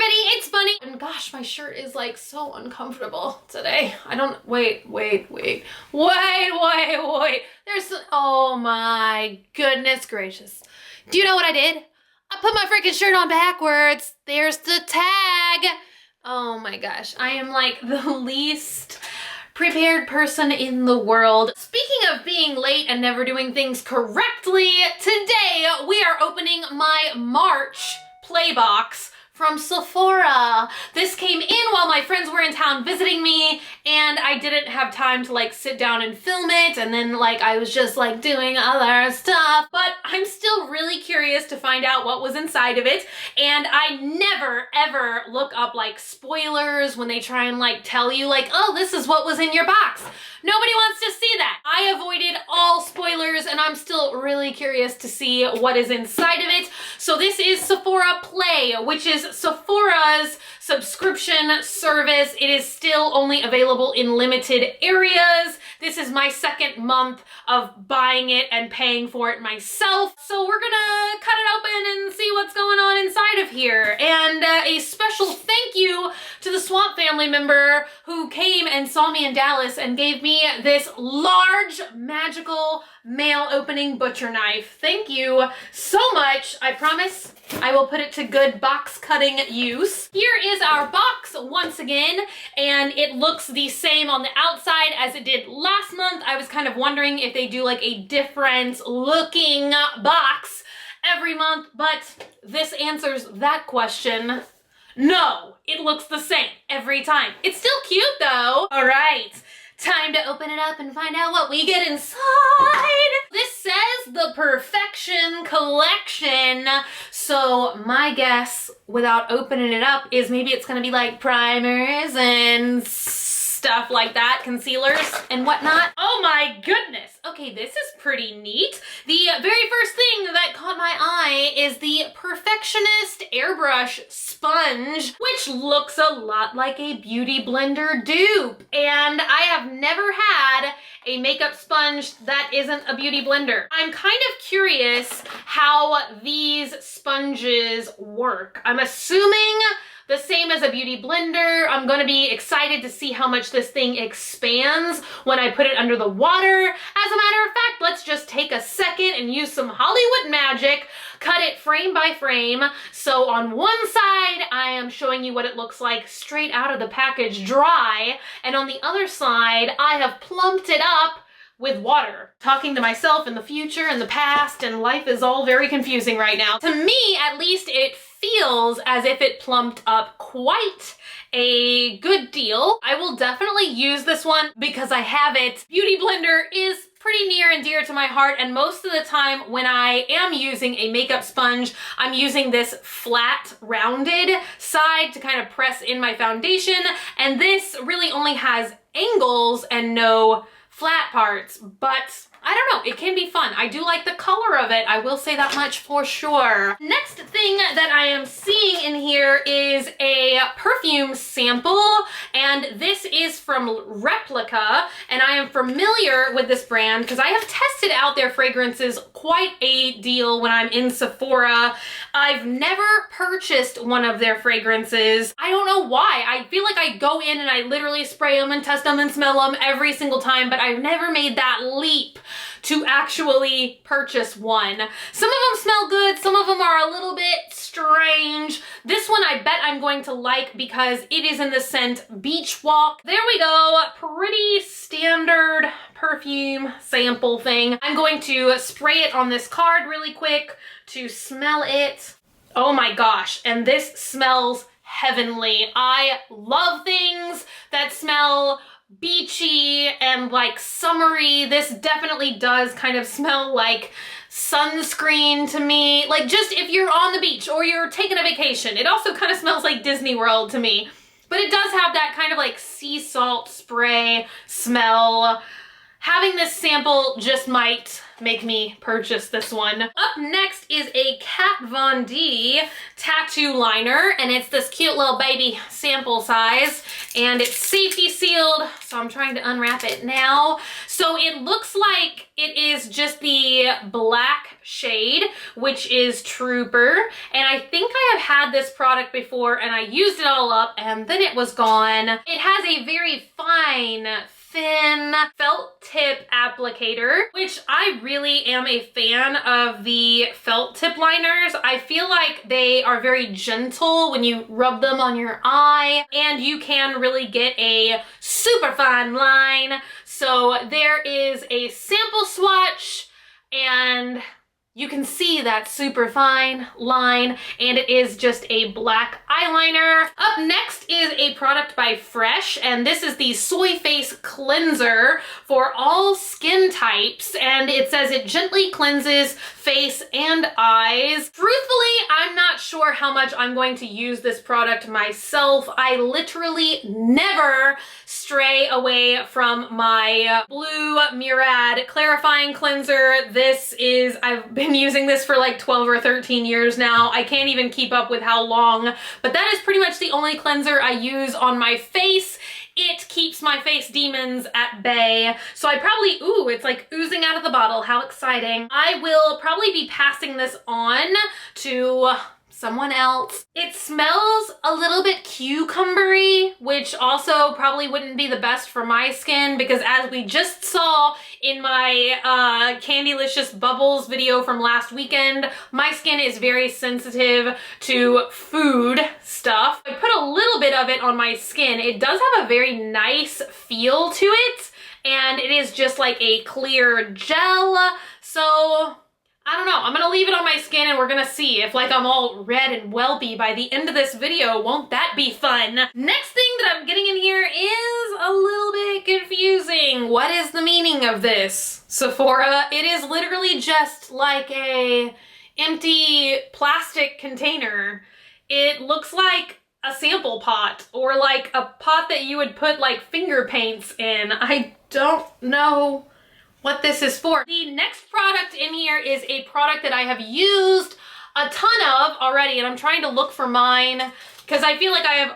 everybody, it's Bunny. And gosh, my shirt is like so uncomfortable today. I don't, wait. There's, oh my goodness gracious. Do you know what I did? I put my freaking shirt on backwards. There's the tag. Oh my gosh, I am like the least prepared person in the world. Speaking of being late and never doing things correctly, today we are opening my March play box from Sephora. This came in while my friends were in town visiting me, and I didn't have time to like sit down and film it, and then like I was just like doing other stuff, but I'm still really curious to find out what was inside of it. And I never ever look up like spoilers when they try and like tell you like, oh, this is what was in your box. Nobody wants to see that. I avoided all spoilers, and I'm still really curious to see what is inside of it. So this is Sephora Play, which is Sephora's subscription service. It is still only available in limited areas. This is my second month of buying it and paying for it myself. So we're gonna cut it open and see what's going on inside of here. And a special thank you to the Swamp family member who came and saw me in Dallas and gave me this large magical mail opening butcher knife. Thank you so much. I promise I will put it to good box cutting use. Here is our box once again, and it looks the same on the outside as it did last month. I was kind of wondering if they do like a different looking box every month, but this answers that question. No, it looks the same every time. It's still cute though. All right. Time to open it up and find out what we get inside. This says the Perfection Collection. So my guess, without opening it up, is maybe it's gonna be like primers and stuff like that, concealers and whatnot. Oh my goodness. Okay, this is pretty neat. The very first thing that caught my eye is the Perfectionist Airbrush sponge, which looks a lot like a Beauty Blender dupe. And I have never had a makeup sponge that isn't a Beauty Blender. I'm kind of curious how these sponges work. I'm assuming the same as a Beauty Blender. I'm gonna be excited to see how much this thing expands when I put it under the water. As a matter of fact, let's just take a second and use some Hollywood magic, cut it frame by frame. So on one side, I am showing you what it looks like straight out of the package dry, and on the other side, I have plumped it up with water. Talking to myself in the future and the past, and life is all very confusing right now. To me, at least, it feels as if it plumped up quite a good deal. I will definitely use this one because I have it. Beauty Blender is pretty near and dear to my heart, and most of the time when I am using a makeup sponge, I'm using this flat, rounded side to kind of press in my foundation, and this really only has angles and no flat parts, but I don't know, it can be fun. I do like the color of it, I will say that much for sure. Next thing that I am seeing in here is a perfume sample, and this is from Replica, and I am familiar with this brand because I have tested out their fragrances quite a deal when I'm in Sephora. I've never purchased one of their fragrances. I don't know why. I feel like I go in and I literally spray them and test them and smell them every single time, but I've never made that leap to actually purchase one. Some of them smell good, some of them are a little bit strange. This one I bet I'm going to like because it is in the scent Beach Walk. There we go, pretty standard perfume sample thing. I'm going to spray it on this card really quick to smell it. Oh my gosh, and this smells heavenly. I love things that smell beachy and like summery. This definitely does kind of smell like sunscreen to me. Like just if you're on the beach or you're taking a vacation. It also kind of smells like Disney World to me. But it does have that kind of like sea salt spray smell. having this sample just might make me purchase this one. Up next is a Kat Von D tattoo liner, and it's this cute little baby sample size, and it's safety sealed, so I'm trying to unwrap it now. So it looks like it is just the black shade, which is Trooper, and I think I have had this product before and I used it all up and then it was gone. It has a very fine, thin felt tip applicator, which I really am a fan of the felt tip liners. I feel like they are very gentle when you rub them on your eye, and you can really get a super fine line. So there is a sample swatch, and you can see that super fine line, and it is just a black eyeliner. Up next is a product by Fresh, and this is the Soy Face Cleanser for all skin types, and it says it gently cleanses face and eyes. Truthfully, I'm not sure how much I'm going to use this product myself. I literally never stray away from my blue Murad clarifying cleanser. I've been using this for like 12 or 13 years now. I can't even keep up with how long, but that is pretty much the only cleanser I use on my face. It keeps my face demons at bay. So I probably, ooh, it's like oozing out of the bottle. How exciting. I will probably be passing this on to someone else. It smells a little bit cucumbery, which also probably wouldn't be the best for my skin, because as we just saw in my Candylicious Bubbles video from last weekend, my skin is very sensitive to food stuff. I put a little bit of it on my skin. It does have a very nice feel to it, and it is just like a clear gel. So I don't know, I'm gonna leave it on my skin and we're gonna see if like I'm all red and whelpy by the end of this video. Won't that be fun? Next thing that I'm getting in here is a little bit confusing. What is the meaning of this? Sephora, it is literally just like a empty plastic container. It looks like a sample pot, or like a pot that you would put like finger paints in. I don't know what this is for. The next product in here is a product that I have used a ton of already, and I'm trying to look for mine because I feel like I've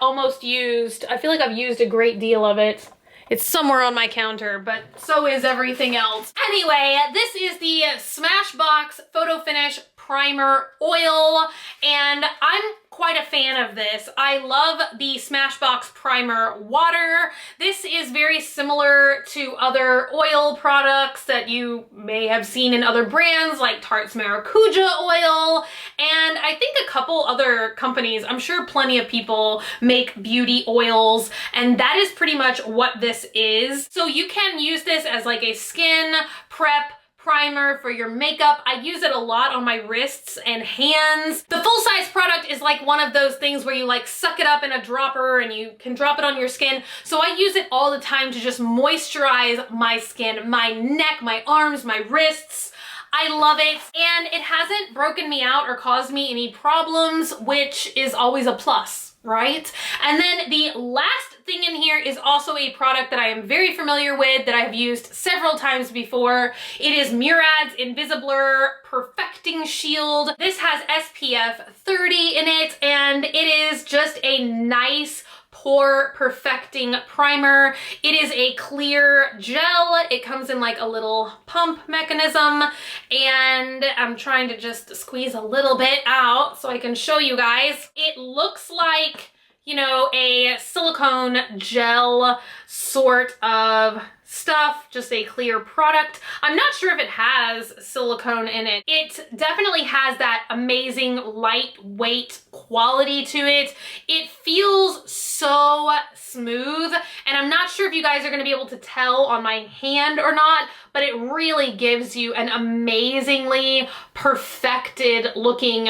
used a great deal of it. It's somewhere on my counter, but so is everything else. Anyway, this is the Smashbox Photo Finish Primer Oil, and I'm quite a fan of this. I love the Smashbox Primer Water. This is very similar to other oil products that you may have seen in other brands like Tarte's Maracuja Oil, and I think a couple other companies. I'm sure plenty of people make beauty oils, and that is pretty much what this is. So you can use this as like a skin prep primer for your makeup. I use it a lot on my wrists and hands. The full-size product is like one of those things where you like suck it up in a dropper and you can drop it on your skin. So I use it all the time to just moisturize my skin, my neck, my arms, my wrists. I love it, and it hasn't broken me out or caused me any problems, which is always a plus, right? And then the last thing in here is also a product that I am very familiar with, that I have used several times before. It is Murad's Invisiblur Perfecting Shield. This has SPF 30 in it, and it is just a nice pore perfecting primer. It is a clear gel. It comes in like a little pump mechanism, and I'm trying to just squeeze a little bit out so I can show you guys. It looks like, you know, a silicone gel sort of stuff, just a clear product. I'm not sure if it has silicone in it. It definitely has that amazing lightweight quality to it. It feels so smooth, and I'm not sure if you guys are gonna be able to tell on my hand or not, but it really gives you an amazingly perfected looking,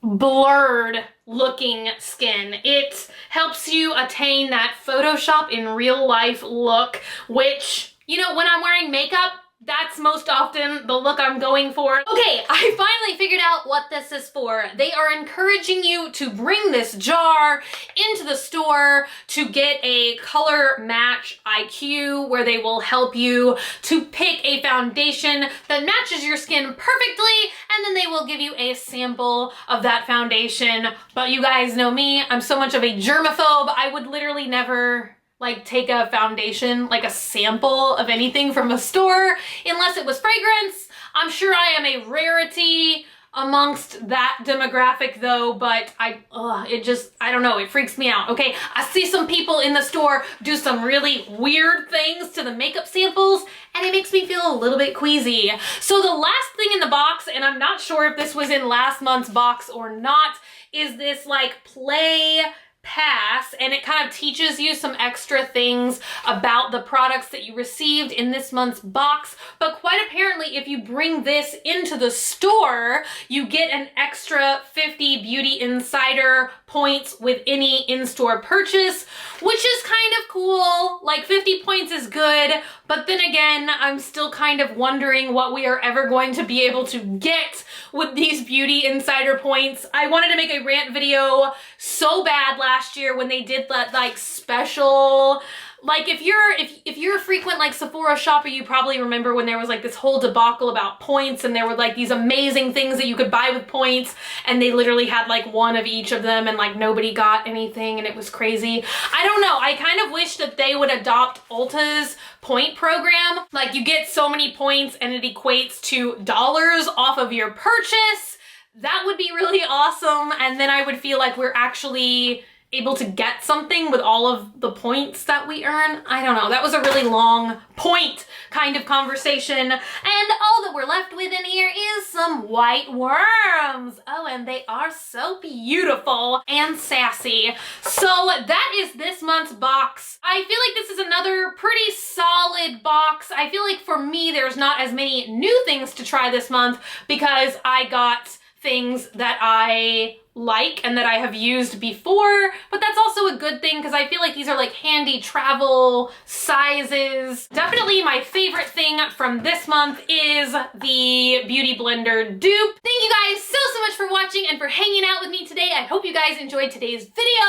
blurred looking skin. It helps you attain that Photoshop in real life look, which, you know, when I'm wearing makeup, That's most often the look I'm going for. Okay, I finally figured out what this is for. They are encouraging you to bring this jar into the store to get a color match IQ, where they will help you to pick a foundation that matches your skin perfectly, and then they will give you a sample of that foundation. But you guys know me, I'm so much of a germaphobe, I would literally never like take a foundation, like a sample of anything from a store, unless it was fragrance. I'm sure I am a rarity amongst that demographic though, but I don't know, it freaks me out, okay? I see some people in the store do some really weird things to the makeup samples, and it makes me feel a little bit queasy. So the last thing in the box, and I'm not sure if this was in last month's box or not, is this like Play Pass, and it kind of teaches you some extra things about the products that you received in this month's box. But quite apparently, if you bring this into the store, you get an extra 50 Beauty Insider points with any in-store purchase, which is kind of cool. Like 50 points is good, but then again, I'm still kind of wondering what we are ever going to be able to get with these Beauty Insider points. I wanted to make a rant video so bad last year when they did that like special, like if you're a frequent like Sephora shopper, you probably remember when there was like this whole debacle about points, and there were like these amazing things that you could buy with points, and they literally had like one of each of them, and like nobody got anything, and it was crazy. I don't know, I kind of wish that they would adopt Ulta's point program. Like you get so many points and it equates to dollars off of your purchase. That would be really awesome, and then I would feel like we're actually able to get something with all of the points that we earn. I don't know, that was a really long point kind of conversation, and all that we're left with in here is some white worms. Oh, and they are so beautiful and sassy. So that is this month's box. I feel like this is another pretty solid box. I feel like for me, there's not as many new things to try this month because I got things that I like and that I have used before, but that's also a good thing because I feel like these are like handy travel sizes. Definitely my favorite thing from this month is the Beauty Blender dupe. Thank you guys so much for watching and for hanging out with me today. I hope you guys enjoyed today's video.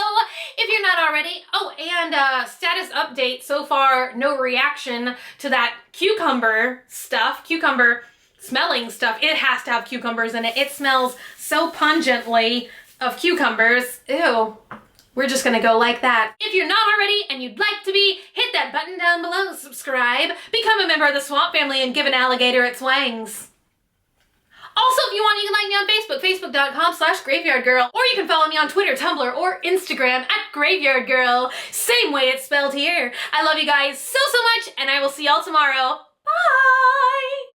If you're not already, oh, and status update, so far no reaction to that cucumber stuff, cucumber smelling stuff. It has to have cucumbers in it. It smells so pungently of cucumbers. Ew. We're just gonna go like that. If you're not already and you'd like to be, hit that button down below, subscribe, become a member of the Swamp Family, and give an alligator its wings. Also, if you want, you can like me on Facebook, facebook.com/graveyardgirl, or you can follow me on Twitter, Tumblr, or Instagram @graveyardgirl. Same way it's spelled here. I love you guys so much, and I will see y'all tomorrow. Bye!